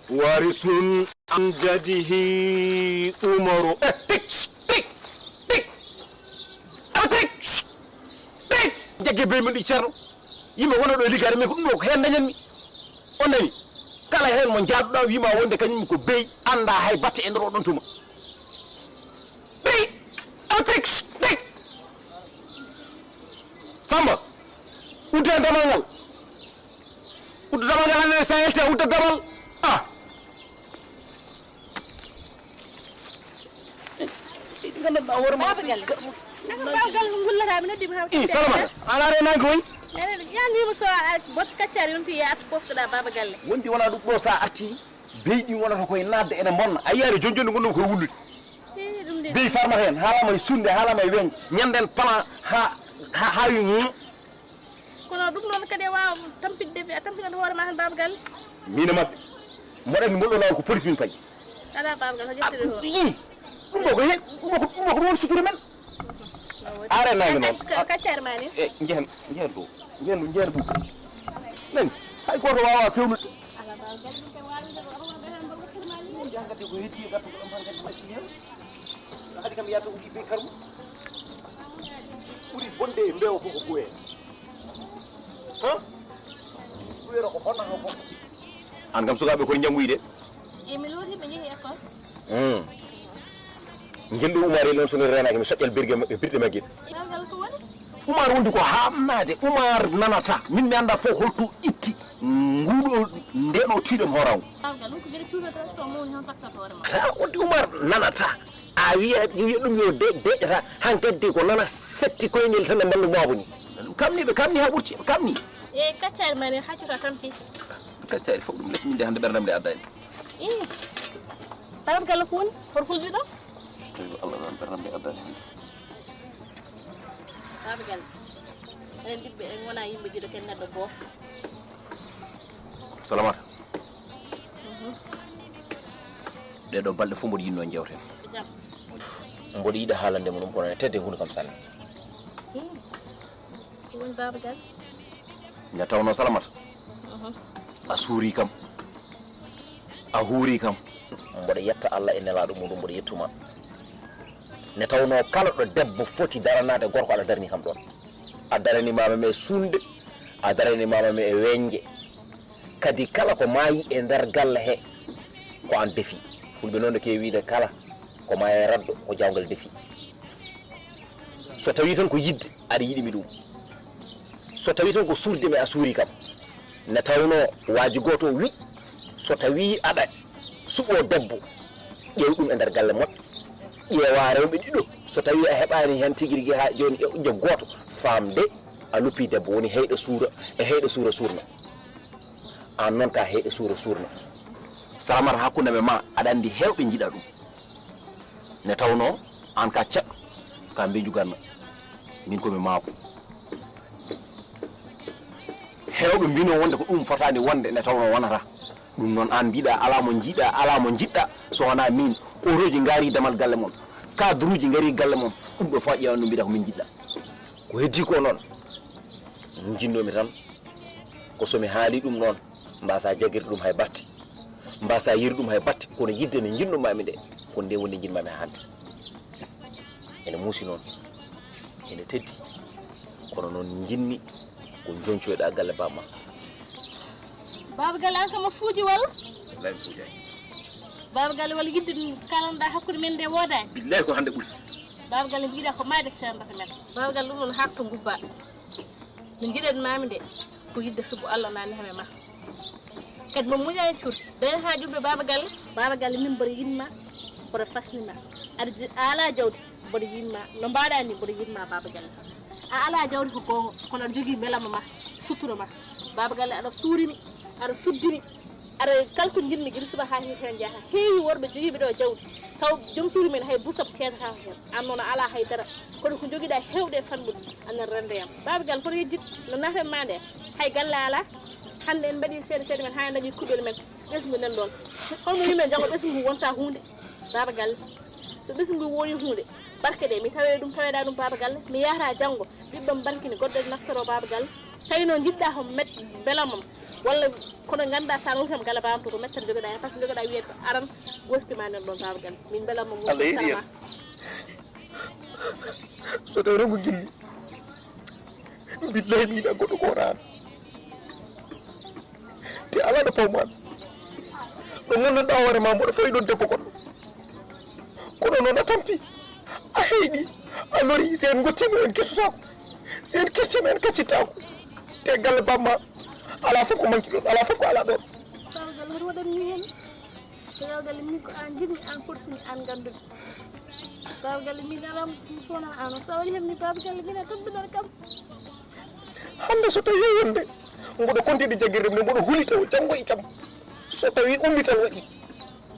warisun an jadihi umaru jagge be min ɗi ceerno yimɓe wona ɗo e liggade mais ko ɗum ɗo ko hen dañanmi on nani kala hen mo jaaduɗa wima wonde kañum ko beyi anda hay batte e nder oɗon tuma beyi atek Samba udde damal ngal udde damal ngal hannde sa yelte udde damal gandanɗa hoore ma Babagal ngullata mi noddi mi Salamata ana renaki koy yandima so bot kaccari yonti yaata poftoɗa Babagal wondi wona ɗum ɗo sa arti beyɗi wonata koye nadde ene bonna a yiyaade jonjonni gonɗum koye wullude beyi farmata hen haalama e sunde haalama e weñde ñanden plan ha wi kono ɗum noon kadi wawa tampinde a tampinata hoore ma hen Babagal mine mabɓe moɗani molɗo law ko police min payi ala Babagal ko ƴettiri ho ɗum ɗo ko hen ɗum ko won suture men are nangue noon kaccare ma ni e jehen ɗo jehen ɗum nani hay goto wawa fewnude ala Babagal ɗum kay wawide ko arwonɓe hen mbo wottirma ni jangade ko heddi e gatto ko ɗon tan kadi macci hen hadi kam yadde uji be karmu ɓuuri bonde e mbewa fof ko ɓuwe ɓuyera ko fonnata fof an kam sukaɓe koye janggoyde mi looti ɓe jeehi école jelɗo Oumar e noon sono renaki mi soƴƴal birɗe maggueɗe Babagal ko woni Oumar wondi ko hamnade Oumar nanata min mi anda fof holto itti nguɗo ndeɗo tiɗom horaw Babagal ɗum ko gueɗe cuuɗata so mawni hen tokkata hoore ma wondi Oumar nanata a wiya ɗum yo deƴƴata hankkadi ko nana setti koynel tan e mballu mabo ni ɓe kamni ha ɓurti ɓe kamni e kaccare ma ni haccata tampi kaccari fof ɗum lesminde hande ɓerdam nde addani Babagal ko woni hor hulɓiɗo Allah nan ɓerdam nde addani hande Babagal enen ɗiɓɓe en wona yimɓe jiɗo ken neɗɗo goto Salamata ɗeɗo balɗe fof mboɗo yinno jewten jam mboɗo yiɗa haalande mo ɗum kono ne tedde hunde kam sanne ko woni Babagal nde tawno Salamata a suuri kam a huuri kam mboɗo yetta Allah e nelaɗo muɗum mboɗo yettuma ne tawno kala ɗo debbo foti daranade gorko aɗa darani kam ɗon a daranimama e sunde a daranimama e weñje kadi kala ko maayi e nder galle he ko an defi fulɓe noon de kewi wiide kala ko maayi e raddo ko jawgal defi so tawi tan ko yidde aɗa yiɗimi ɗum so tawi tan ko suurde mi a suuri kam ne tawno waaji goto wi so tawi aɗa suɓo debbo ƴeew ɗum e nder galle moƴƴo ƴeewa rewɓe ɗiɗo so tawi a heɓani hen tigui rigui ha joni ƴe goto famde a luppi debbo woni heyɗo suura e heyɗo suura surna an noon ka heyɗo suura surna Salamata hakkude me ma aɗa andi hewɓe jiiɗa ɗum ne tawno an ka ceɗɗo ka mbeju ganna min komi maako hewɓe mbino wonde ko ɗum fotani wonde ne tawno wonata ɗum noon an mbiɗa ala mo jiiɗa ala mo jiɗɗa so wona min oroji gaari damal galle mon cadre uji gaari galle mon ɗum ɗo fo ƴewan ɗum mbiɗa ko min jiɗɗa ko heddi ko noon jinnomi tan ko somi haali ɗum noon mbasa jagguirde ɗum hay batte mbasa yiri ɗum hay batte kono yidde nde jinnomami nde ko nde woni jinmami hande ene muusi noon ene teddi kono noon jinni ko joncoyɗa galle bamma Babagal an kam a fuuji walla wallahi mi fuujani Babagal walla yidde kalanɗa hakkude men nde wodani billahi ko hande ɓuuri Babagal mbiɗa ko mayde sendata men Babagal ɗum noon harto gubba min jiɗen mami nde ko yidde subo Allah nani heme ma kadi mo muñani curki dañen ha juɓɓe Babagal min mboɗo yinma mboɗo fasnima aɗa ala jawdi mboɗo yinma no mbaɗa ni mboɗo yinma Babagal a ala jawdi ko gonga kono aɗa jogui belama ma sutura ma Babagal aɗa suurimi aɗa suddimi aɗa kalko jinmi guila suba ha hen jaaha heewi worɓe joguiɓe ɗo jawdi taw joom suuri men hay busa ko ceetata hen an noon ala haydara kono ko joguiɗa hewde e fanɓude anen rendeyam Babagal kono yejjit no nafen ma nde hay galle ala hande en mbaɗi seeɗa men ha dañi kuɓel men ɓesgu nen ɗon holno wimen janggo ɓesgu wonta hunde Babagal so ɓesgu woni hunde barke ɗe mi tawe ɗum taweɗa ɗum Babagal mi yahata janggo ɓiɓɓam barkini goɗɗo naftoro Babagal tawi noon jiɗɗa ko met belamam walla kono ganduɗa sa wontam gala bamto ko mettan jogoɗa hen par ce que jogoɗa wiyede ko aran wostima nen ɗon baba gal min belamam Allah yiɗi en so tawi ronko gilli billahi mi yiɗa goɗɗo ko wona an te ala ɗo pawmaɗo ɗo gandanɗa hoore ma mboɗo fawi ɗon debbo goɗɗo kono noon a tampi a heyɗi a lori si en gottima en kettotako si en keccima en kaccittako te galle bamma ala fof ko manki ɗon ala fof ko ala ɗon baba gal hoto waɗanmi hen baba gal min ko an jiɗmi an forsini an ganduɗo baba gal min alam mi sowona an o sa waɗi hen ni baba gal mina tabbiɗon kam hande so tawi yeyonde mboɗo kontide jagguirde mde mboɗo huuli taw janggo e jaam so tawi ummi tan waɗi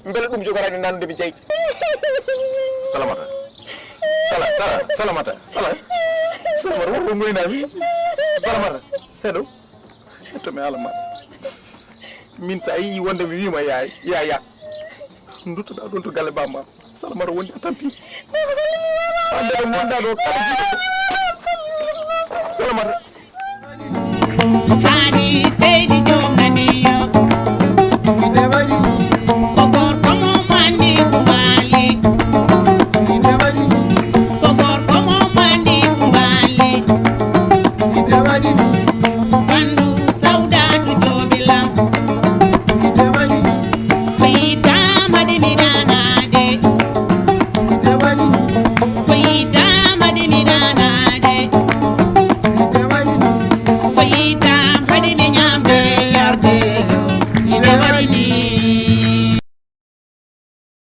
beele ɗum jogorani nande mi jeyɗi salamata salamata wonɗo moynami salamata heɗo hettomi ala maɗa min sa yi wonde mi wima ya duttoɗa ɗon to galle bamma salamata wondi a tampi ande ɗo monɗa ɗo kala jiɗo salamata Hani seydi jomani yo.